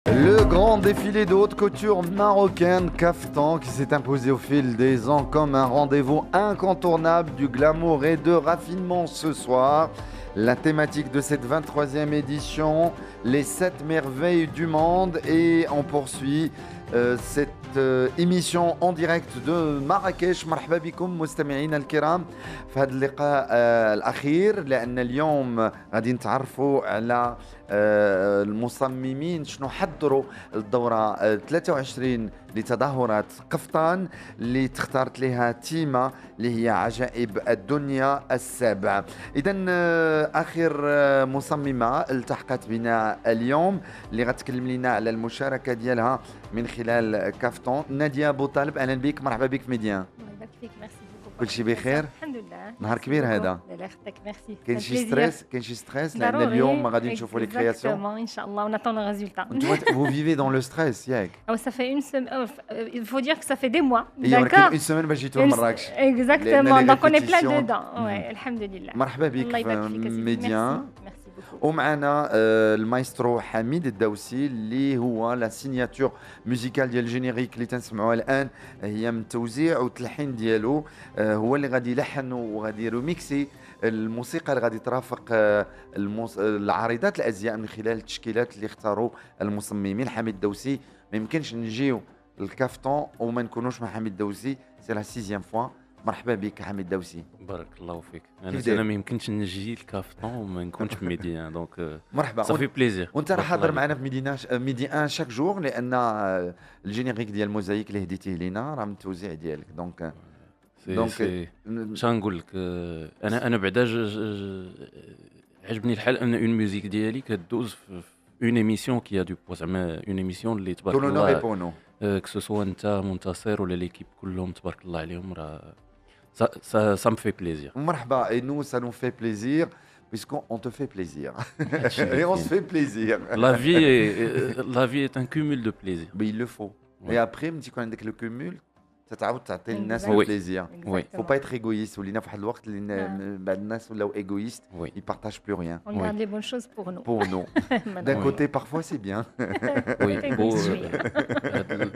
Le grand défilé de haute couture marocaine Kaftan qui s'est imposé au fil des ans comme un rendez-vous incontournable du glamour et de raffinement ce soir. La thématique de cette 23e édition, les 7 merveilles du monde, et on poursuit cette émission en direct de Marrakech. مرحبا بكم مستمعينا الكرام في هذا اللقاء الأخير، لأن اليوم غادي نتعرفوا على المصممين شنو حضروا الدورة 23 لتظاهرات قفطان اللي تختارت لها تيمة اللي هي عجائب الدنيا السبع. إذا آخر مصممة التحقت بنا اليوم اللي غتكلم لنا على المشاركة ديالها من خلال كافتون، نادية أبو طالب. أهلا بك، مرحبا بك في ميديان. الله يبارك فيك، ميرسي بوكو. كل شيء بخير؟ الحمد لله. نهار كبير هذا. الله يخليك، ميرسي. كاين شي ستريس، كاين شي ستريس لأن اليوم غادي نشوفوا لي كرياسيون. ان شاء الله on attend le résultat. Vous vivez dans le stress ياك؟ Ça fait une semaine, il faut dire que ça fait des mois. D'accord. Une semaine باش جيتوا لمراكش. Exactement, donc on est plein dedans. Ouais, الحمد لله. مرحبا بك في ميديان. ومعنا المايسترو حميد الدوسي اللي هو لا سيناتور ميوزيكال ديال الجينيريك اللي تنسمعوها الان، هي من التوزيع والتلحين ديالو. هو اللي غادي يلحن وغادي يروميكسي الموسيقى اللي غادي ترافق العارضات الازياء من خلال التشكيلات اللي اختاروا المصممين. حميد الدوسي ما يمكنش نجيو الكافتون وما نكونوش مع حميد الدوسي، سي لا 6e فوا. مرحبا بك حميد الدوسي. بارك الله فيك. انا ما يمكنش نجي الكافتون وما نكونش في ميديان، دونك مرحبا، صافي بليزير. وانت راه حاضر معنا في ميدي ان شاك جور، لان الجينيريك ديال الموزايك اللي هديتيه لينا راه من التوزيع ديالك. دونك شنقول لك، انا بعدا عجبني الحال ان اون ميوزيك ديالي كدوز في اون ايميسيون كي دو بوا، زعما اون ايميسيون اللي تبارك الله كو سوا انت منتصر ولا ليكيب كلهم تبارك الله عليهم، راه ça me fait plaisir. مرحبا. Et nous ça nous fait plaisir puisqu'on te fait plaisir. Et on se fait plaisir. La vie est un cumul de plaisir. Mais il le faut. Et après ملي تكون عندك le cumul تتعاود تعطي الناس البليزير. Faut pas être égoïste. ولينا في واحد الوقت اللي بعض الناس ولاو égoïstes, ils partagent plus rien. On garde les bonnes choses pour nous. Pour nous. D'un côté parfois c'est bien.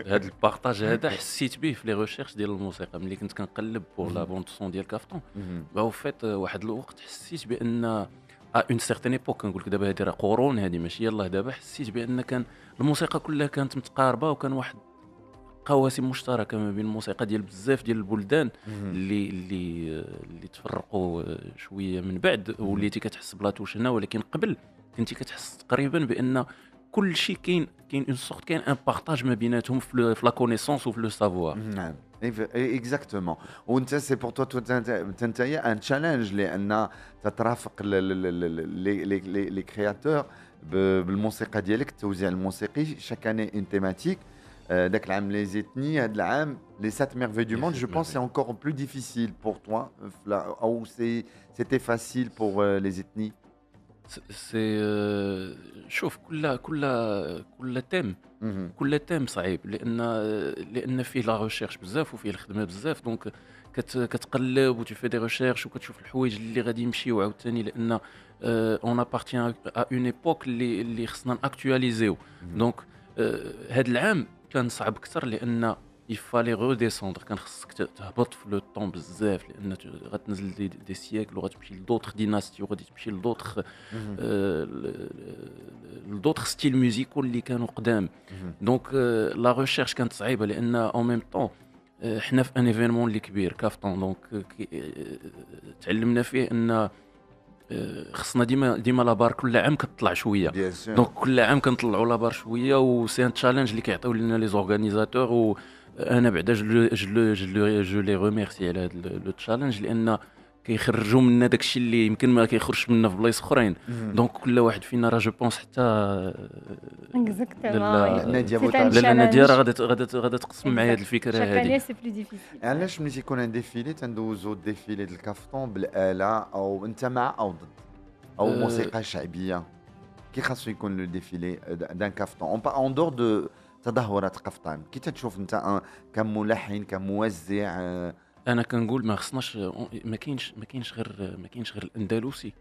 هذا البارطاج هذا حسيت به في لي ريشيرش ديال الموسيقى ملي كنت كنقلب بور لا بوند سون ديال كافتون. او فيت واحد الوقت حسيت بان اون سيغتين ايبوك، كنقول لك دابا هذه راه قرون، هذه ماشي يلاه دابا، حسيت بان كان الموسيقى كلها كانت متقاربه وكان واحد قواسم مشتركه ما بين الموسيقى ديال بزاف ديال البلدان اللي تفرقوا شويه من بعد، وليتي كتحس بلا توش هنا، ولكن قبل كنتي كتحس تقريبا بان كل شيء كاين اون سورت، كاين ان بارطاج ما بيناتهم في لا كونيسونس وفي لو سافوار. نعم اكزاكتومون. وانت سي بور تو تنتايا ان تشالنج لان تترافق لي كرياتور بالموسيقى ديالك، التوزيع الموسيقي شاك اني اون تيماتيك. داك العام لي زيتني، هذا العام لي 7 merveilles du monde. Je pense c'est encore plus difficile pour toi ou c'était facile pour les ethnies. سي شوف كل تيم صعيب، لان فيه لا ريشيرش بزاف وفيه الخدمه بزاف، دونك كتقلب وتفي دي ريشيرش وكتشوف الحوايج اللي غادي يمشيو عاوتاني، لان اون ابارتيان ا اون ايبوك اللي خصنا ناكtualiزيو. دونك هذا العام كان صعب اكثر لان يفالي روديسوندر، كان خصك تهبط في لو طون بزاف، لان غتنزل دي سيكل وغتمشي لدوطخ ديناستي وغادي تمشي لدوطخ ستيل ميوزيكال اللي كانوا قدام. دونك لا ريشيرش كانت صعيبه، لان اون ميم طون حنا في ان ايفينمون اللي كبير كافتون، دونك تعلمنا فيه ان خصنا ديما لابار كل عام كتطلع شويه. دونك كل عام كنطلعوا لابار شويه، و سي ان تشالنج اللي كيعطيو لنا لي زورغانيزاتور، وانا بعدا جو لي ريميرسي على هذا لو تشالنج، لان كيخرجوا منا داكشي اللي يمكن ما كيخرجش منا في بلايص اخرين. دونك كل واحد فينا راه جو بونس حتى نادية ابو طالب، لا نادية راه غادا تقسم معايا هذه الفكره هذه. علاش ملي تيكون ان ديفيلي تندوزو الديفيلي ديال الكافتون بالاله، او انت مع او ضد، او موسيقى شعبيه؟ كي خاصو يكون لو ديفيلي دان كافتون اون دور دو تظاهرات قفطان؟ كي تشوف انت كملحن كموزع انا كنقول ما خصناش، ما كاينش غير الاندلسي،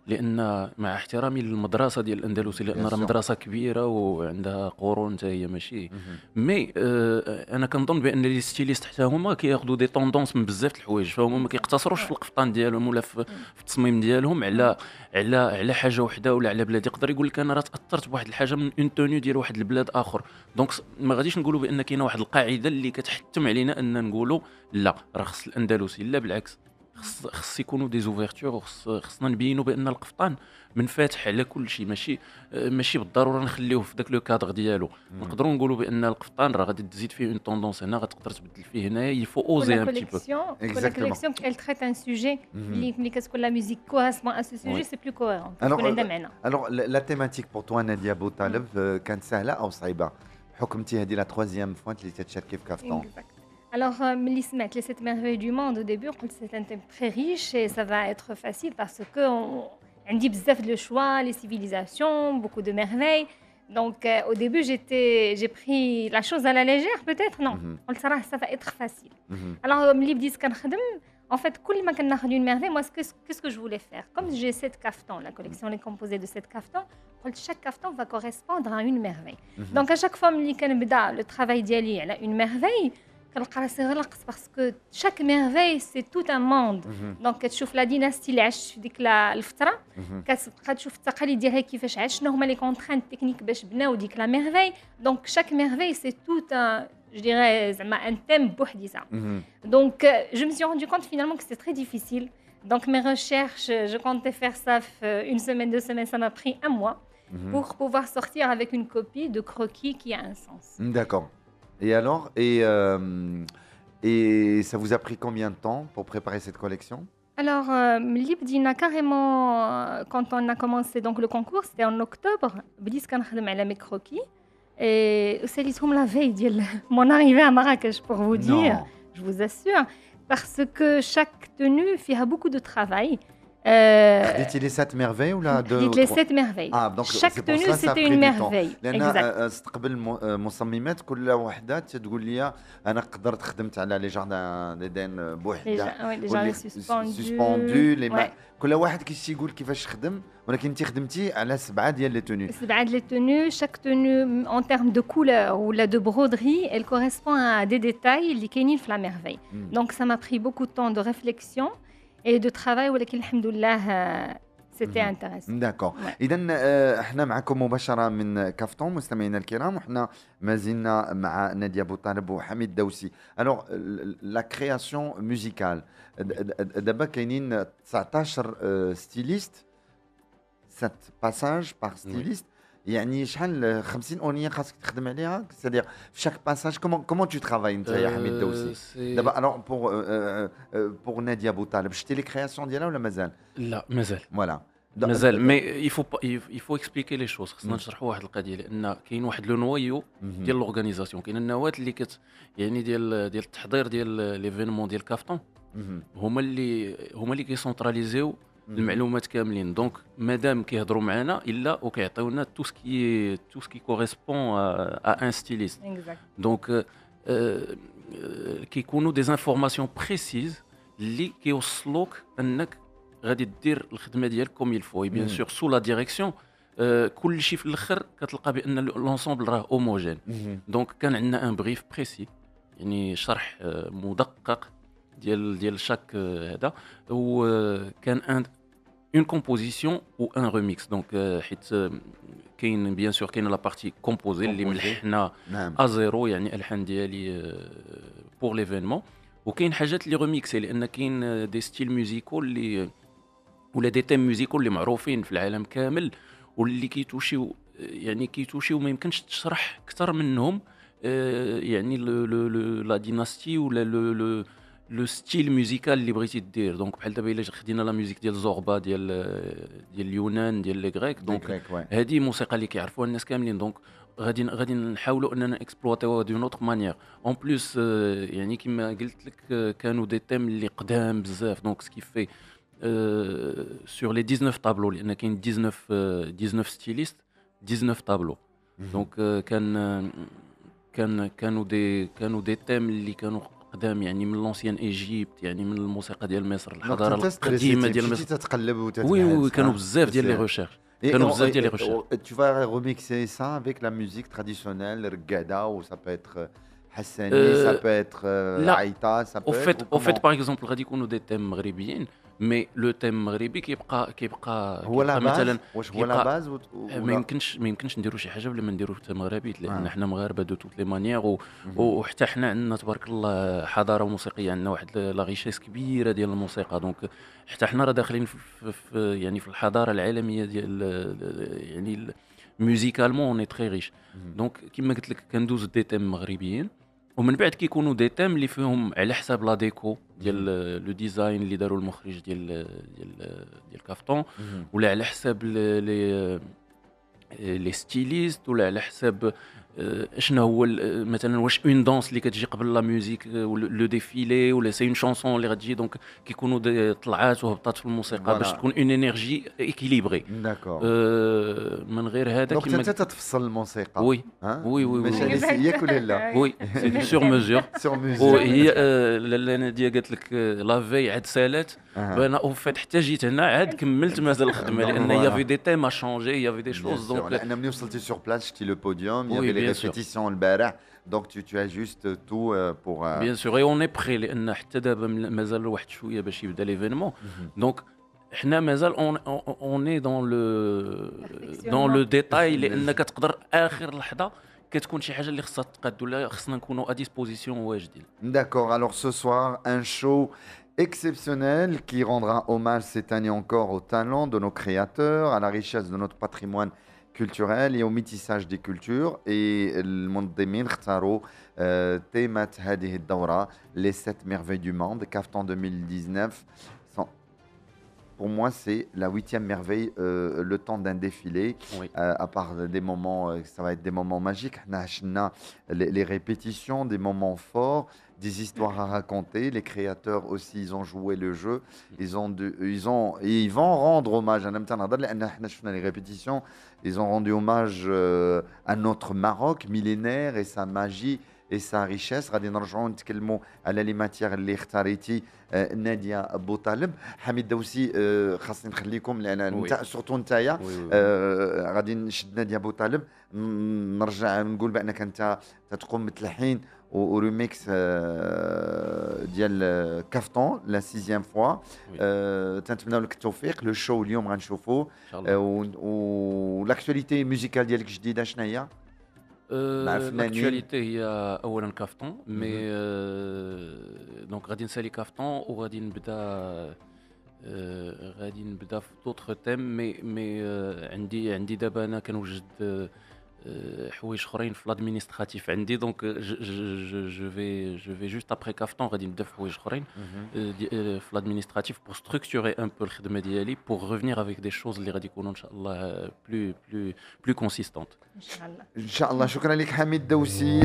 لان مع احترامي للمدرسه ديال الاندلسي، لان راه مدرسه كبيره وعندها قرون حتى هي ماشي مي انا كنظن بان لي ستيليست حتى هما كياخذوا دي طوندونس من بزاف د الحوايج، فهما ما كيقتصروش في القفطان ديالهم ولا في التصميم ديالهم على حاجه وحده ولا على بلاد. يقدر يقول لك انا راه تاثرت بواحد الحاجه من اون توني ديال واحد البلاد اخر. دونك ما غاديش نقولوا بان كاينه واحد القاعده اللي كتحتم علينا ان نقولوا لا راه خص الاندلسي، لا بالعكس، خص يكونوا دي زوفيرتور، خصنا نبينوا بان القفطان منفتح على كل شيء، ماشي بالضروره نخليوه في داك لو كادر ديالو. نقدروا نقولوا بان القفطان راه غادي تزيد فيه اون توندونس هنا، غتقدر تبدل فيه هنا، يفو اوزي ان بتي بو. La collection, elle traite un sujet اللي كتكون la musique correspond à ce sujet, c'est plus cohérent. Alors la thématique pour toi Nadia Boutaleb كانت سهله او صعيبه؟ حكمتي هذه لا 3e fois اللي تتشاركي في كافتون. Alors, les 7 merveilles du monde, au début, c'est un thème très riche et ça va être facile parce qu'on dit bzaf le choix, les civilisations, beaucoup de merveilles. Donc, au début, j'ai pris la chose à la légère, peut-être. Non, ça va être facile. Alors, les disent en fait, quand on a une merveille, moi, qu'est-ce que je voulais faire? Comme j'ai 7 caftans, la collection est composée de 7 caftans, chaque caftan va correspondre à une merveille. Donc, à chaque fois, le travail d'Ali, elle a une merveille. Parce que chaque merveille c'est tout un monde. Donc تشوف la dynastie اللي عاشت في ديك الفتره، كتشوف التقاليد ديالها كيفاش عاش، شنو هما لي كونترانت تكنيك باش بناو ديك لا merveille. Donc chaque merveille c'est tout un, je dirais زعما un thème بوحديتها. Donc je me suis rendu compte finalement que c'était très difficile. Donc mes recherches, je comptais faire ça une semaine, 2 semaines, ça m'a pris un mois pour pouvoir sortir avec une copie de croquis qui a un sens. D'accord. Et alors, et ça vous a pris combien de temps pour préparer cette collection? Alors, Libdina carrément, quand on a commencé donc le concours, c'était en octobre. Bdis kan khadem ala mes croquis et c'est la veille de mon arrivée à Marrakech, pour vous dire, je vous assure, parce que chaque tenue fait beaucoup de travail. خديتي لي 7 merveilles ولا خديت لي 7 merveilles. donc chaque tenue c'était une merveille. لان استقبل مصممات كل وحده تقول لي انا قدرت خدمت على لي جاردان ديدان بوحده، لي جاردان سسبوندو، كل واحد كيقول كيفاش خدم، ولكن انت خدمتي على 7 ديال لي توني. 7 ديال لي توني، chaque tenue en termes de couleur ou de broderie, elle correspond à des détails اللي كاينين في la merveille. Donc ça m'a pris beaucoup de temps de réflexion et de travail, ولكن الحمد لله c'était intéressant. داكور. اذا احنا معكم مباشره من كافتون مستمعينا الكرام، وحنا ما زلنا مع نادية بوطالب وحميد الدوسي. الوغ لا كرياسيون ميوزيكال دابا كاينين 19 ستيليست، 7 باساج بار ستيليست، يعني شحال 50 اغنيه خاصك تخدم عليها؟ سادير في شاك باساج كومون تو ترافاي انت يا حميد الدوسي دابا؟ الوغ بور نادية بوطالب شتي لي كرياسيون ديالها ولا مازال؟ لا مازال. فوالا مازال، مي يفو اكسبليكي لي شوز، خصنا نشرحوا واحد القضيه، لان كاين واحد لو نوايو ديال لورغانيزاسيون، كاين النواه اللي يعني ديال التحضير ديال ليفينمون ديال كافتون، هما اللي كيسونطراليزيو المعلومات كاملين. دونك مادام كيهضروا معنا الا وكيعطيونا تو سكي كوريسبون ا ان ستيليست. دونك كيكونوا دي انفورماسيون بريسيز اللي كيوصلوك انك غادي دير الخدمه ديالك كوم يلفو، بيان سور سو لا ديريكسيون. كل شيء في الاخر كتلقى بان لونسومبل راه هوموجين. دونك كان عندنا ان بريف بريسي، يعني شرح مدقق ديال شاك هذا، وكان اون كومبوزيسيون و ان ريميكس. دونك حيت كاين بيان سور كاين لا بارتي كومبوزي اللي ملحنا ازيرو، يعني الحان ديالي بور ليفينمون، وكاين حاجات اللي ريميكسي لان كاين دي ستيل ميوزيكال اللي ولا دي تيم ميوزيكال اللي معروفين في العالم كامل واللي كيتوشيو ما يمكنش تشرح اكثر منهم. يعني لا ديناستي ولا لو ستيل ميوزيكال اللي بغيتي دير. دونك بحال دابا الا خدينا لا ميوزيك ديال زوربا ديال اليونان ديال لي غريك، دونك هذه موسيقى اللي كيعرفوها الناس كاملين. دونك غادي نحاولوا اننا اكسبلواتيوها دون اوتر مانيير. اون بليس يعني كما قلت لك كانوا دي تيم اللي قدام بزاف. دونك سكي في سور لي 19 طابلو، لان كاين 19 ستيليست 19 طابلو. دونك كانوا دي تيم اللي كانوا قدام يعني من لونسيان ايجيبت يعني من الموسيقى ديال مصر الحضاره القديمه ديال مصر تتقلب وي كانوا بزاف ديال لي ريشيرش كانوا بزاف ديال لي ريشيرش tu vas remixer ça avec la musique traditionnelle rgada ou ça peut être hassani ça peut être aïta ça peut être au fait par exemple غادي يكونوا دي تيم مغربيين مي لو تيم مغربي كيبقى هو لا مثلا واش هو لا باز ما يمكنش نديروا شي حاجه بلا ما نديروا تيم مغربي لان حنا مغاربه دو توت لي مانيير وحتى حنا عندنا تبارك الله حضاره موسيقيه عندنا واحد لا ريشيس كبيره ديال الموسيقى دونك حتى حنا راه داخلين في يعني في الحضاره العالميه ديال يعني ميوزيكالمون اوني تري ريش دونك كما قلت لك كندوز دي تيم مغربيين ومن بعد كيكونوا دي تيم اللي فيهم على حساب لا ديكو ديال لو ديزاين اللي داروا المخرج ديال كافتون ولا على حساب لي ستيليست ولا على حساب شنو هو مثلا واش اون دانس اللي كتجي قبل لا ميوزيك لو ديفيلي ولا سي اون شانسون اللي غتجي دونك كيكونوا طلعات وهبطات في الموسيقى باش تكون اون انرجي ايكيليبري من غير هذا كيما انت تتفصل الموسيقى وي وي ماشي نسيك ولا لا وي سي دو سور ميزور وهي ناديه قالت لك لا في عاد سالات انا او فات حتى جيت هنا عاد كملت مازال الخدمه لان يافي دي تيم ا شونجي يافي دي شوز دونك انا ملي وصلتي سور بلاص شتي لو بوديوم يافي répétitions البارح donc tu as juste tout pour bien sûr et on est prêt لان حتى دابا مازال واحد شويه باش يبدا ليفينمون دونك حنا مازال on est dans le détail لان كتقدر اخر لحظه كتكون شي حاجه اللي خصها تقاد ولا خصنا نكونوا ا ديسبوزيسيون واجدين. D'accord, alors ce soir un show exceptionnel qui rendra hommage cette année encore au talent de nos créateurs, à la richesse de notre patrimoine culturel et au métissage des cultures. Et المنظمين اختاروا تيمة هذه الدورة les 7 merveilles du monde. Kaftan 2019 pour moi, c'est la 8e merveille, le temps d'un défilé. Oui. À part des moments, ça va être des moments magiques. Les répétitions, des moments forts, des histoires à raconter. Les créateurs aussi, ils ont joué le jeu. Ils vont rendre hommage. Les répétitions, ils ont rendu hommage à notre Maroc millénaire et sa magie et sa richesse. غادي نرجعوا نتكلموا على لي ماتيير اللي اختاريتي ناديه بوطالب. حميد دوسي خاصني نخليكم لان انت سورتو نتايا غادي نشد ناديه بوطالب نرجع نقول بانك انت تقوم بتلحين وريميكس ديال كافتون لا 6e فوا. تنتمناو لك التوفيق. لو شو اليوم غنشوفوه والاكtualité ميوزيكال ديالك جديده شنو هي؟ l'actualité هي اولا كافتون مي دونك غادي نسالي كافتون وغادي نبدا في دوطخ تيم مي عندي دابا انا كنوجد حوايج اخرين في لادمينستراتيف عندي دونك جو في جوست ابري كافتون غادي نبدا في حوايج اخرين في لادمينستراتيف بور ستركتوري ان بو الخدمه ديالي بور ريفينير افيك دي شوز اللي غادي يكونوا ان شاء الله بلو كونسيستونت ان شاء الله. ان شاء الله. شكرا لك حميد دوسي.